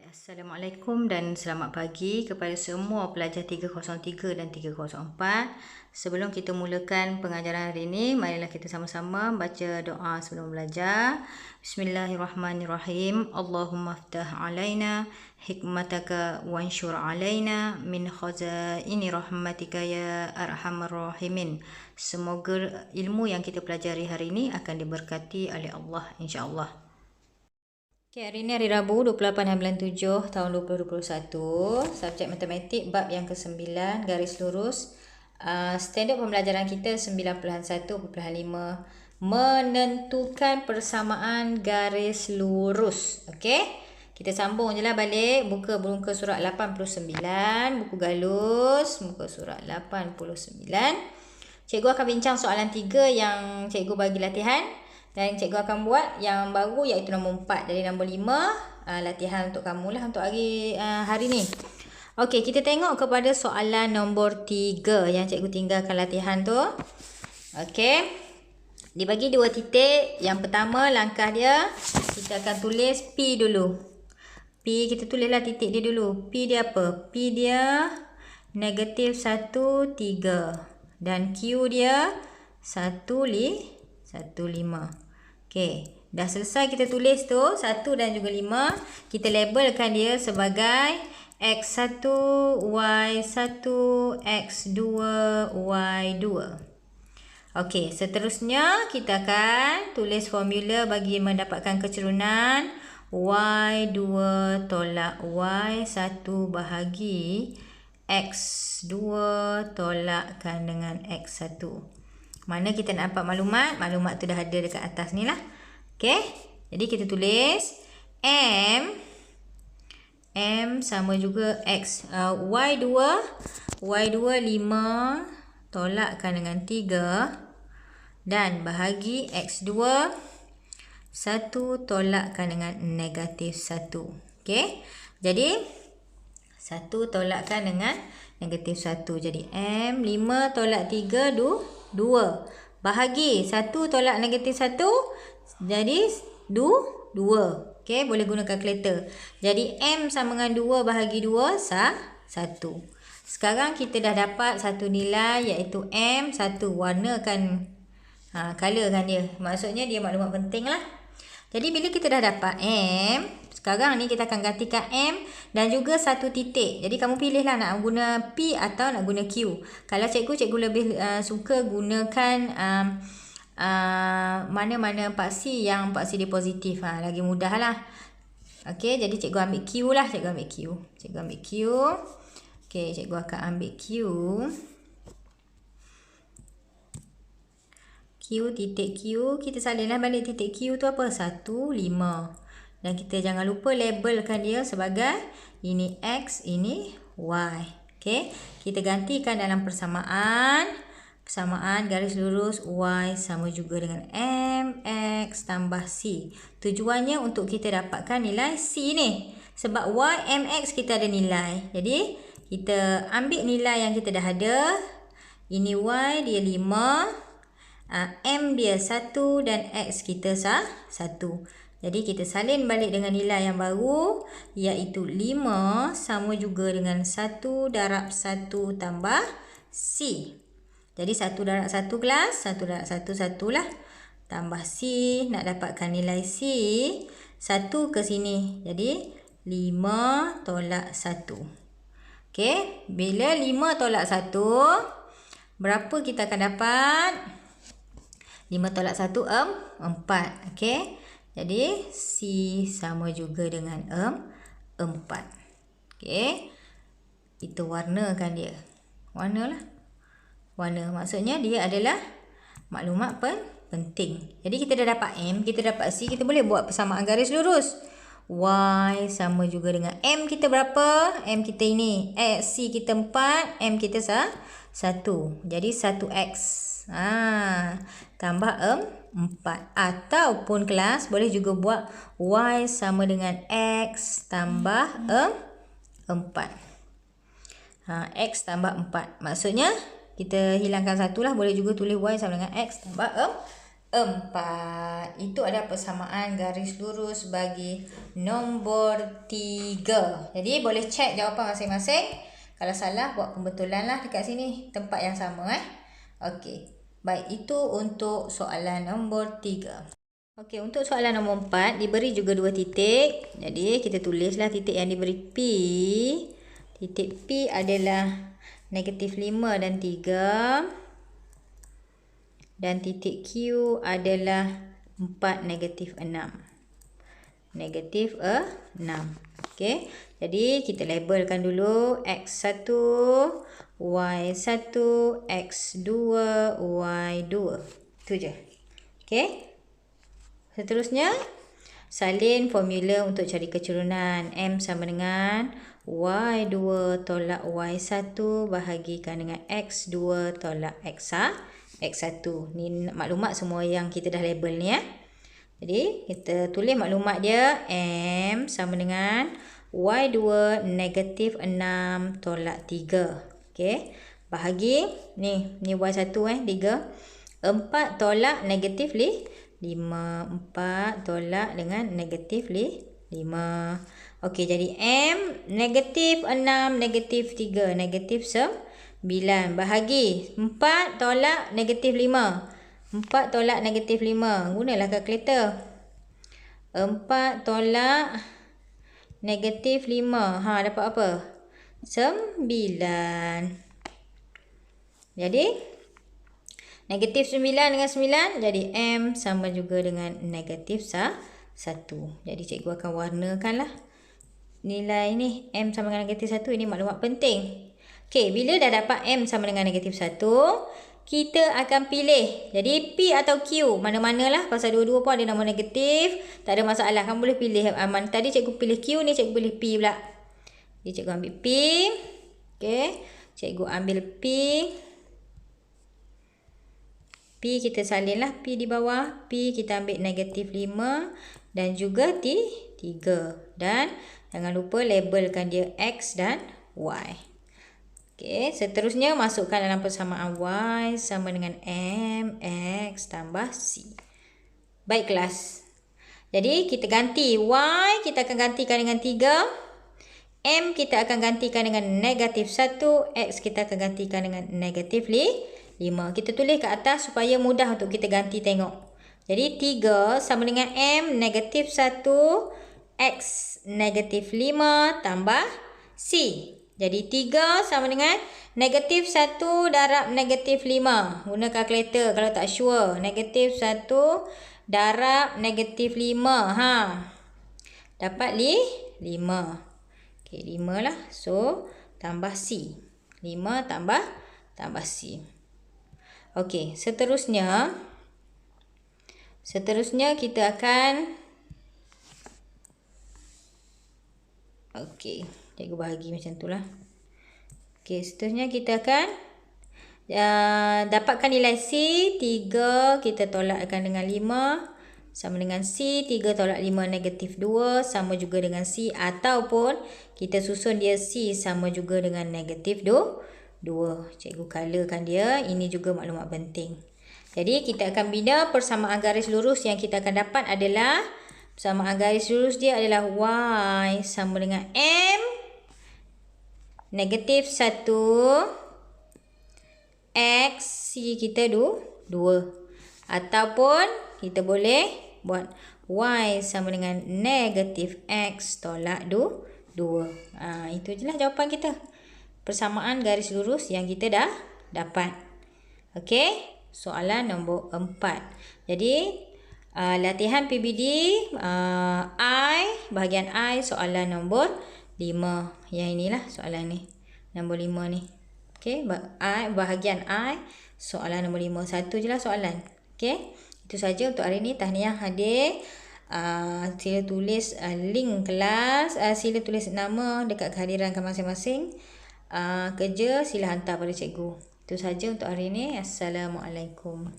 Assalamualaikum dan selamat pagi kepada semua pelajar 303 dan 304. Sebelum kita mulakan pengajaran hari ini, marilah kita sama-sama baca doa sebelum belajar. Bismillahirrahmanirrahim. Allahumma aftah alaina hikmataka wanshur alaina min khazaini rahmatika ya arhamar rahimin. Semoga ilmu yang kita pelajari hari ini akan diberkati oleh Allah, insya-Allah. Okay, hari ini hari Rabu 28 bulan 7 tahun 2021. Subjek matematik bab yang ke-9 garis lurus. Standard pembelajaran kita 9.1.5. Menentukan persamaan garis lurus. Okey. Kita sambung je lah balik. Buka surat 89. Buku galus. Muka surat 89. Cikgu akan bincang soalan 3 yang cikgu bagi latihan. Dan cikgu akan buat yang baru iaitu nombor 4. Jadi nombor 5 latihan untuk kamu lah untuk hari ni. Okey, kita tengok kepada soalan nombor 3 yang cikgu tinggalkan latihan tu. Okey. Dibagi 2 titik. Yang pertama langkah dia kita akan tulis P dulu. P kita tulislah titik dia dulu. P dia apa? P dia negatif 1, 3. Dan Q dia 1, 5. Okey, dah selesai kita tulis tu 1 dan juga 5. Kita labelkan dia sebagai X1, Y1, X2, Y2. Okey, seterusnya kita akan tulis formula bagi mendapatkan kecerunan Y2 tolak Y1 bahagi X2 tolakkan dengan X1. Mana kita nak dapat maklumat? Maklumat tu dah ada dekat atas ni lah. Okey. Jadi kita tulis M sama juga X. Y2 5 tolakkan dengan 3. Dan bahagi X2 1 tolakkan dengan negatif 1. Okey. Jadi 1 tolakkan dengan negatif 1. Jadi M 5 tolak 3 2. Bahagi 1 tolak negatif 1. Jadi 2. Okey, boleh guna kalkulator. Jadi M sama dengan 2 bahagi 2 1. Sekarang kita dah dapat satu nilai iaitu M1. Warnakan colorkan dia. Maksudnya dia maklumat penting lah. Jadi bila kita dah dapat M, sekarang ni kita akan gantikan M dan juga satu titik. Jadi kamu pilihlah nak guna P atau nak guna Q. Kalau cikgu lebih suka gunakan mana-mana paksi yang paksi dia positif. Lagi mudah lah. Okey, jadi cikgu ambil Q lah. Cikgu ambil Q. Okey, cikgu akan ambil Q. Q titik Q. Kita salinlah balik titik Q tu apa? 1, 5. Dan kita jangan lupa labelkan dia sebagai ini X, ini Y. Okey. Kita gantikan dalam persamaan. Persamaan garis lurus Y sama juga dengan MX tambah C. Tujuannya untuk kita dapatkan nilai C ni. Sebab Y, MX kita ada nilai. Jadi kita ambil nilai yang kita dah ada. Ini Y dia 5. M dia 1 dan X kita 1. Jadi kita salin balik dengan nilai yang baru iaitu 5 sama juga dengan 1 darab 1 tambah C. Jadi 1 darab 1 kelas, 1 darab 1 1 lah. Tambah C, nak dapatkan nilai C 1 ke sini. Jadi 5 tolak 1. Okey, bila 5 tolak 1, berapa kita akan dapat? 5 tolak 1, 4. Okey. Jadi, C sama juga dengan 4. Okey. Kita warnakan dia. Warna. Maksudnya dia adalah maklumat penting. Jadi, kita dah dapat M, kita dapat C. Kita boleh buat persamaan garis lurus. Y sama juga dengan M kita berapa? M kita ini. C kita 4. M kita 1. Jadi, 1X. Tambah 4. Ataupun kelas boleh juga buat Y sama dengan X tambah 4. X tambah 4. Maksudnya kita hilangkan 1 lah. Boleh juga tulis Y sama dengan X tambah 4. 4. Itu ada persamaan garis lurus bagi nombor 3. Jadi boleh cek jawapan masing-masing. Kalau salah buat pembetulan lah dekat sini. Tempat yang sama Okey. Baik, itu untuk soalan nombor 3. Okey, untuk soalan nombor 4 diberi juga 2 titik. Jadi kita tulislah titik yang diberi P. Titik P adalah -5 dan 3. Dan titik Q adalah 4 -6. -6. Okey. Jadi kita labelkan dulu X1, Y1, X2, Y2. Itu je. Okey. Seterusnya, salin formula untuk cari kecurunan. M sama dengan Y2 tolak Y1 bahagikan dengan X2 tolak X1. Ni maklumat semua yang kita dah label ni Jadi kita tulis maklumat dia. M sama dengan Y2 -6 tolak 3. Okey. Bahagi ni Y1 3. 4 tolak -5. 4 tolak dengan -5. Okey, jadi M -6 -3 -9 bahagi 4 tolak -5. 4 tolak -5. Gunalah kalkulator. 4 tolak -5. Dapat apa? 9. Jadi -9 dengan 9. Jadi M sama juga dengan -1. Jadi cikgu akan warnakanlah nilai ni. M sama dengan -1. Ini maklumat penting. Okey, bila dah dapat M sama dengan -1, kita akan pilih. Jadi P atau Q, mana-manalah. Pasal dua-dua pun ada nombor negatif. Tak ada masalah. Kamu boleh pilih. Tadi cikgu pilih Q, ni cikgu pilih P pula. Jadi cikgu ambil P. Okey. Cikgu ambil P. P kita salinlah P di bawah. P kita ambil -5 dan juga 3. Dan jangan lupa labelkan dia X dan Y. Okey, seterusnya masukkan dalam persamaan Y sama dengan MX tambah C. Baik kelas. Jadi kita ganti Y, kita akan gantikan dengan 3. M kita akan gantikan dengan -1. X kita akan gantikan dengan -5. Kita tulis kat atas supaya mudah untuk kita ganti tengok. Jadi 3 sama dengan M -1. X -5 tambah C. Jadi 3 sama dengan -1 darab -5. Guna kalkulator kalau tak sure. -1 darab -5. Dapat 5. Okey, 5 lah. So, tambah C. 5 tambah C. Okey, seterusnya kita akan cikgu bahagi macam tu lah. Okey, seterusnya kita akan dapatkan nilai C. 3 kita tolakkan dengan 5 sama dengan C. 3 tolak 5 -2 sama juga dengan C. Ataupun kita susun dia C sama juga dengan -2. Cikgu colorkan dia. Ini juga maklumat penting. Jadi kita akan bina persamaan garis lurus yang kita akan dapat adalah persamaan garis lurus dia adalah Y sama dengan M -1 X C kita 2. Ataupun kita boleh buat Y sama dengan -X tolak 2. Itu je lah jawapan kita. Persamaan garis lurus yang kita dah dapat. Okey, soalan nombor 4. Jadi latihan PBD I, bahagian I, soalan nombor 5. Yang inilah soalan ni. Nombor 5 ni. Okey, bahagian I, soalan nombor 5. Satu je lah soalan. Okey, itu saja untuk hari ni. Tahniah hadir. Sila tulis link kelas. Sila tulis nama dekat kehadiran masing-masing. Kerja sila hantar pada cikgu. Itu saja untuk hari ini. Assalamualaikum.